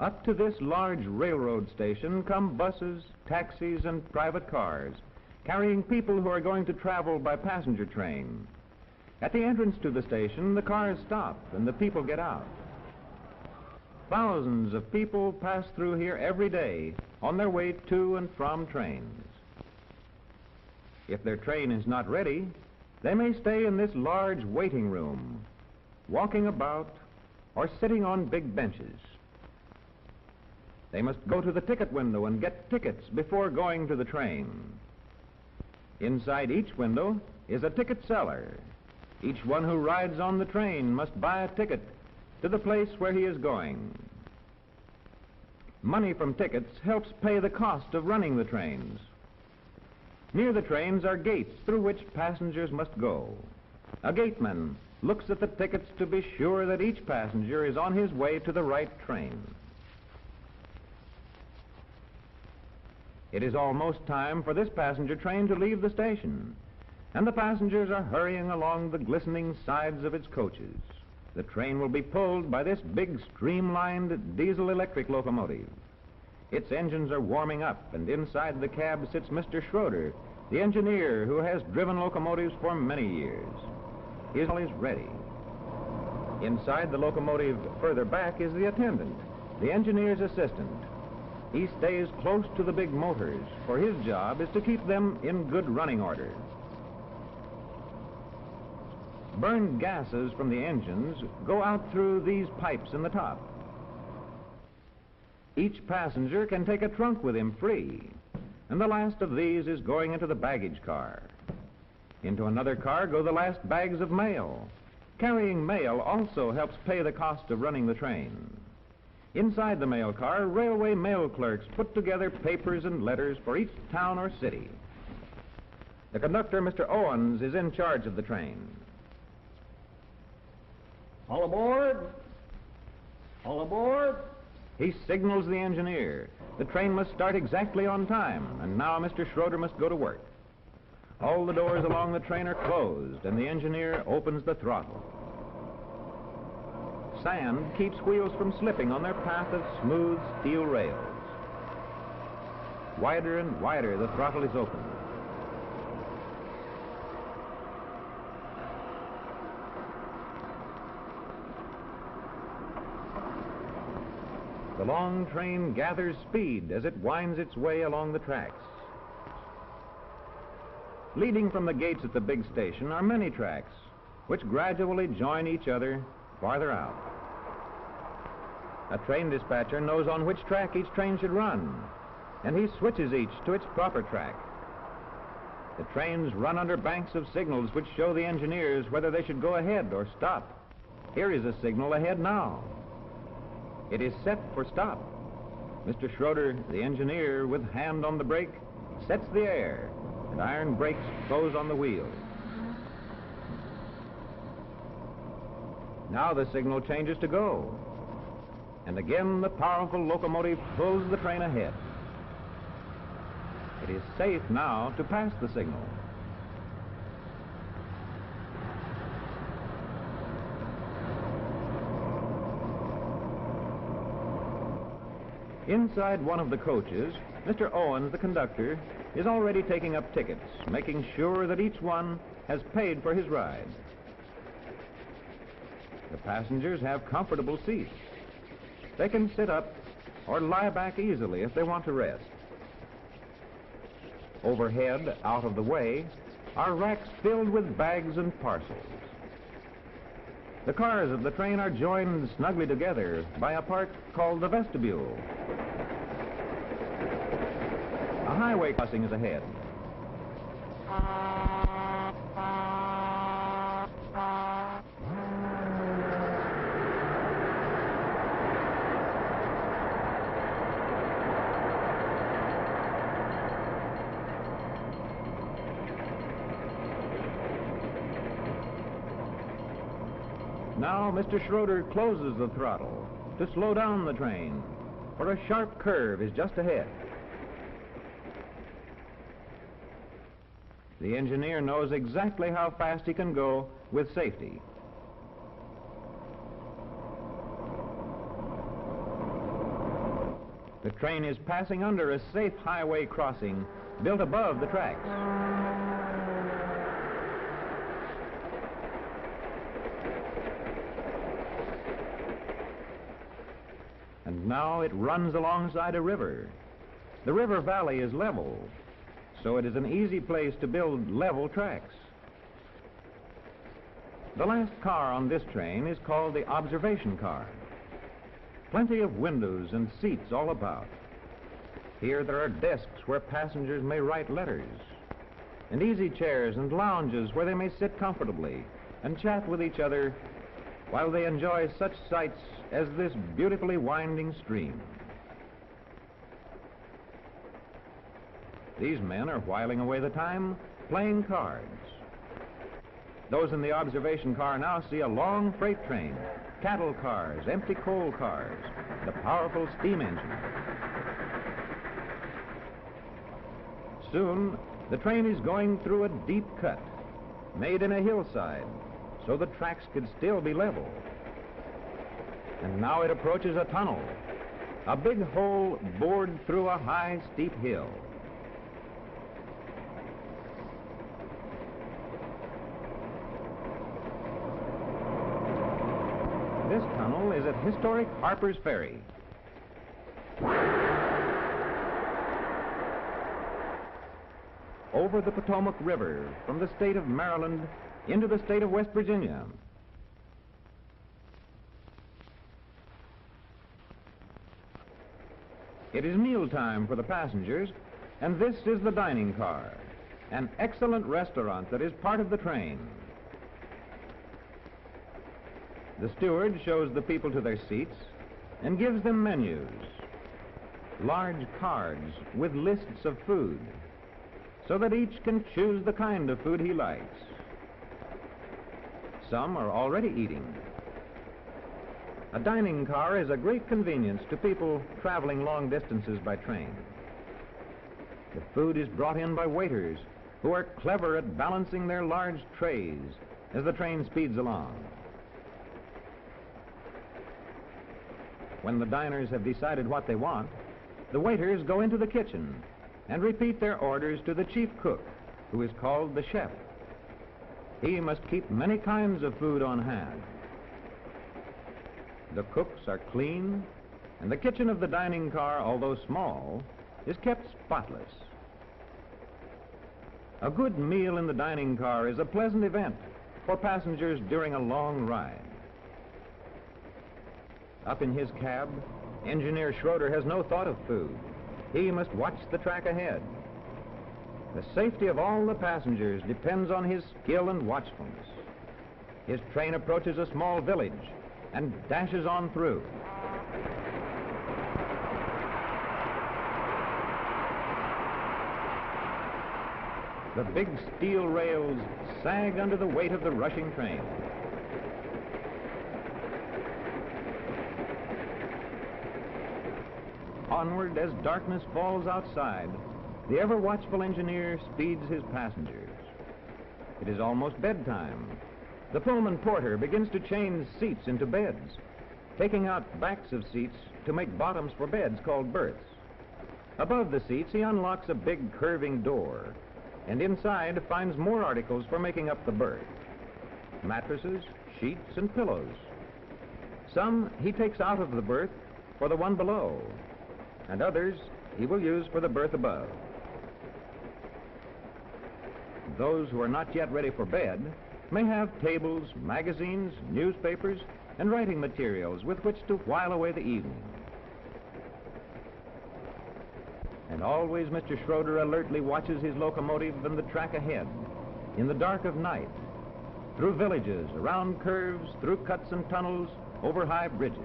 Up to this large railroad station come buses, taxis, and private cars, carrying people who are going to travel by passenger train. At the entrance to the station, the cars stop and the people get out. Thousands of people pass through here every day on their way to and from trains. If their train is not ready, they may stay in this large waiting room, walking about or sitting on big benches. They must go to the ticket window and get tickets before going to the train. Inside each window is a ticket seller. Each one who rides on the train must buy a ticket to the place where he is going. Money from tickets helps pay the cost of running the trains. Near the trains are gates through which passengers must go. A gateman looks at the tickets to be sure that each passenger is on his way to the right train. It is almost time for this passenger train to leave the station, and the passengers are hurrying along the glistening sides of its coaches. The train will be pulled by this big streamlined diesel-electric locomotive. Its engines are warming up, and inside the cab sits Mr. Schroeder, the engineer who has driven locomotives for many years. His all is ready. Inside the locomotive further back is the attendant, the engineer's assistant. He stays close to the big motors, for his job is to keep them in good running order. Burned gases from the engines go out through these pipes in the top. Each passenger can take a trunk with him free, and the last of these is going into the baggage car. Into another car go the last bags of mail. Carrying mail also helps pay the cost of running the train. Inside the mail car, railway mail clerks put together papers and letters for each town or city. The conductor, Mr. Owens, is in charge of the train. All aboard! All aboard! He signals the engineer. The train must start exactly on time, and now Mr. Schroeder must go to work. All the doors along the train are closed, and the engineer opens the throttle. Sand keeps wheels from slipping on their path of smooth steel rails. Wider and wider the throttle is opened. The long train gathers speed as it winds its way along the tracks. Leading from the gates at the big station are many tracks, which gradually join each other farther out. A train dispatcher knows on which track each train should run, and he switches each to its proper track. The trains run under banks of signals which show the engineers whether they should go ahead or stop. Here is a signal ahead now. It is set for stop. Mr. Schroeder, the engineer, with hand on the brake, sets the air, and iron brakes close on the wheel. Now the signal changes to go, and again the powerful locomotive pulls the train ahead. It is safe now to pass the signal. Inside one of the coaches, Mr. Owens, the conductor, is already taking up tickets, making sure that each one has paid for his ride. The passengers have comfortable seats. They can sit up or lie back easily if they want to rest. Overhead, out of the way, are racks filled with bags and parcels. The cars of the train are joined snugly together by a part called the vestibule. A highway crossing is ahead. Now Mr. Schroeder closes the throttle to slow down the train, for a sharp curve is just ahead. The engineer knows exactly how fast he can go with safety. The train is passing under a safe highway crossing built above the tracks. And now it runs alongside a river. The river valley is level, so it is an easy place to build level tracks. The last car on this train is called the observation car. Plenty of windows and seats all about. Here there are desks where passengers may write letters, and easy chairs and lounges where they may sit comfortably and chat with each other while they enjoy such sights as this beautifully winding stream. These men are whiling away the time playing cards. Those in the observation car now see a long freight train, cattle cars, empty coal cars, and a powerful steam engine. Soon, the train is going through a deep cut, made in a hillside, so the tracks could still be level. And now it approaches a tunnel, a big hole bored through a high, steep hill. This tunnel is at historic Harper's Ferry. Over the Potomac River from the state of Maryland into the state of West Virginia. It is mealtime for the passengers, and this is the dining car, an excellent restaurant that is part of the train. The steward shows the people to their seats and gives them menus, large cards with lists of food, so that each can choose the kind of food he likes. Some are already eating. A dining car is a great convenience to people traveling long distances by train. The food is brought in by waiters who are clever at balancing their large trays as the train speeds along. When the diners have decided what they want, the waiters go into the kitchen and repeat their orders to the chief cook, who is called the chef. He must keep many kinds of food on hand. The cooks are clean, and the kitchen of the dining car, although small, is kept spotless. A good meal in the dining car is a pleasant event for passengers during a long ride. Up in his cab, Engineer Schroeder has no thought of food. He must watch the track ahead. The safety of all the passengers depends on his skill and watchfulness. His train approaches a small village and dashes on through. The big steel rails sag under the weight of the rushing train. Onward as darkness falls outside, the ever-watchful engineer speeds his passengers. It is almost bedtime. The Pullman porter begins to change seats into beds, taking out backs of seats to make bottoms for beds called berths. Above the seats, he unlocks a big curving door, and inside finds more articles for making up the berth: mattresses, sheets, and pillows. Some he takes out of the berth for the one below, and others he will use for the berth above. Those who are not yet ready for bed may have tables, magazines, newspapers, and writing materials with which to while away the evening. And always Mr. Schroeder alertly watches his locomotive and the track ahead, in the dark of night, through villages, around curves, through cuts and tunnels, over high bridges.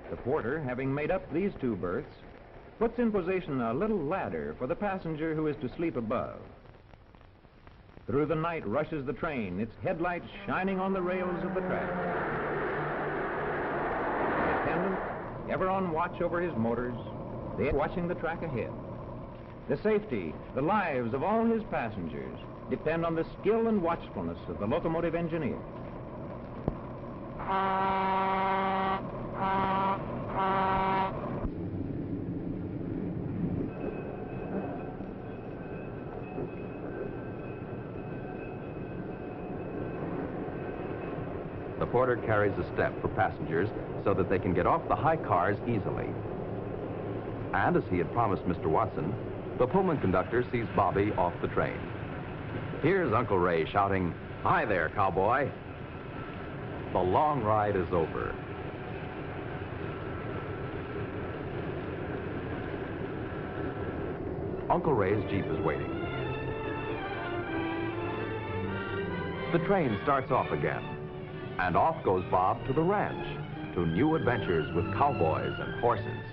The porter, having made up these two berths, puts in position a little ladder for the passenger who is to sleep above. Through the night rushes the train, its headlights shining on the rails of the track. The attendant, ever on watch over his motors, they are watching the track ahead. The safety, the lives of all his passengers depend on the skill and watchfulness of the locomotive engineer. The porter carries a step for passengers so that they can get off the high cars easily. And as he had promised Mr. Watson, the Pullman conductor sees Bobby off the train. Here's Uncle Ray shouting, "Hi there, cowboy." The long ride is over. Uncle Ray's Jeep is waiting. The train starts off again, and off goes Bob to the ranch, to new adventures with cowboys and horses.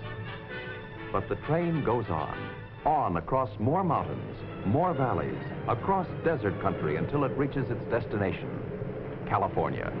But the train goes on across more mountains, more valleys, across desert country until it reaches its destination, California.